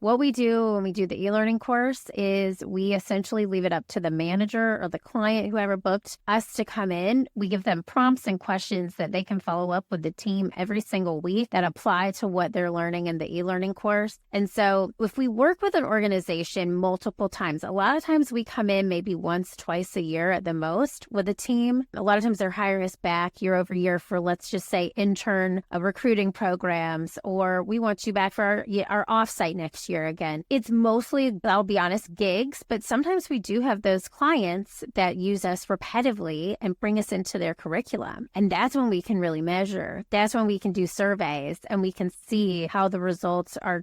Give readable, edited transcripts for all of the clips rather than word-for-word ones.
what we do when we do the e-learning course is we essentially leave it up to the manager or the client, whoever booked us to come in. We give them prompts and questions that they can follow up with the team every single week that apply to what they're learning in the e-learning course. And so if we work with an organization multiple times, a lot of times we come in maybe once, twice a year at the most with a team. A lot of times they're hiring us back year over year for, let's just say, intern recruiting programs, or we want you back for our offsite next year again. It's mostly, I'll be honest, gigs, but sometimes we do have those clients that use us repetitively and bring us into their curriculum. And that's when we can really measure. That's when we can do surveys and we can see how the results are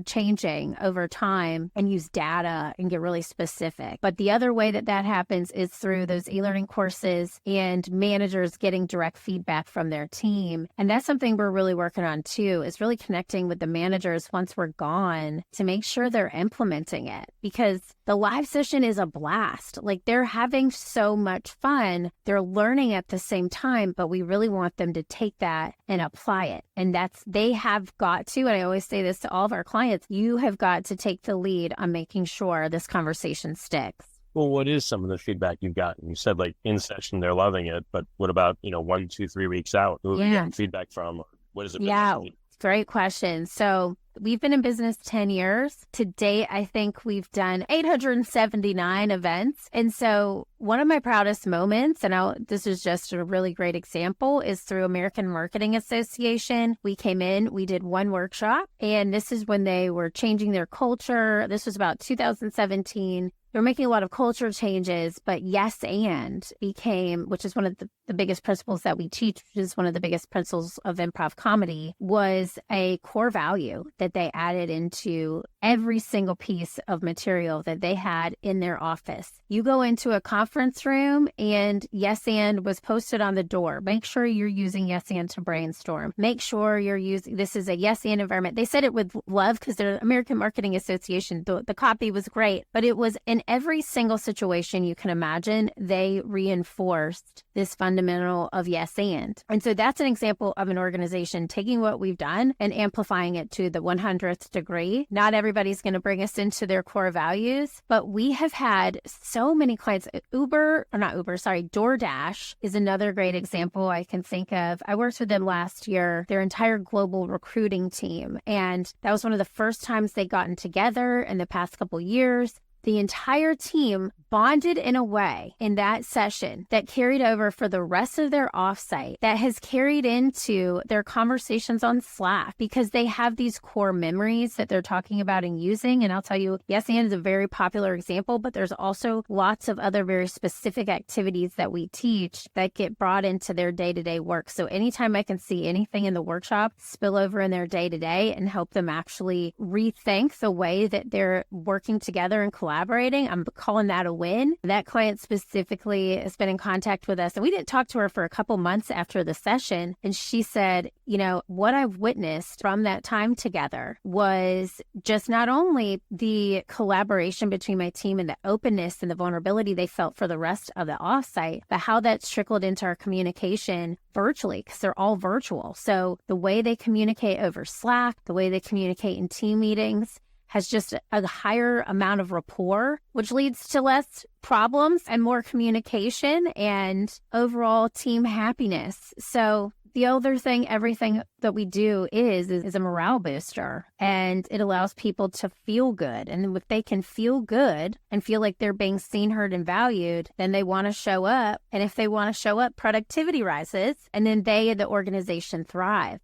changing over time and use data and get really specific. But the other way that happens is through those e-learning courses and managers getting direct feedback from their team. And that's something we're really working on too, is really connecting with the managers once we're gone to make sure they're implementing it, because the live session is a blast. Like, they're having so much fun. They're learning at the same time, but we really want them to take that and apply it. And they have got to, and I always say this to all of our clients, you have got to take the lead on making sure this conversation sticks. Well, what is some of the feedback you've gotten? You said like in session, they're loving it, but what about, 1, 2, 3 weeks out? Who are you getting feedback from? What is it? Yeah, great question. So we've been in business 10 years. To date, I think we've done 879 events. And so one of my proudest moments, and this is just a really great example, is through American Marketing Association. We came in, we did one workshop, and this is when they were changing their culture. This was about 2017. They're making a lot of culture changes, but yes and became, which is one of the biggest principles that we teach, which is one of the biggest principles of improv comedy, was a core value that they added into every single piece of material that they had in their office. You go into a conference room and yes and was posted on the door. Make sure you're using yes and to brainstorm. Make sure you're using, this is a yes and environment. They said it with love because they're American Marketing Association. The copy was great, but it was in every single situation you can imagine, they reinforced this fundamental of yes and. And so that's an example of an organization taking what we've done and amplifying it to the 100th degree. Not everybody's going to bring us into their core values, but we have had so many clients. DoorDash is another great example I can think of. I worked with them last year, their entire global recruiting team. And that was one of the first times they'd gotten together in the past couple years. The entire team bonded in a way in that session that carried over for the rest of their offsite, that has carried into their conversations on Slack, because they have these core memories that they're talking about and using. And I'll tell you, yes and is a very popular example, but there's also lots of other very specific activities that we teach that get brought into their day-to-day work. So anytime I can see anything in the workshop spill over in their day-to-day and help them actually rethink the way that they're working together and collaborating, I'm calling that a win. That client specifically has been in contact with us, and we didn't talk to her for a couple months after the session. And she said, what I've witnessed from that time together was just not only the collaboration between my team and the openness and the vulnerability they felt for the rest of the offsite, but how that's trickled into our communication virtually, because they're all virtual. So the way they communicate over Slack, the way they communicate in team meetings, has just a higher amount of rapport, which leads to less problems and more communication and overall team happiness. So the other thing, everything that we do is a morale booster, and it allows people to feel good. And if they can feel good and feel like they're being seen, heard, and valued, then they want to show up. And if they want to show up, productivity rises, and then they and the organization thrive.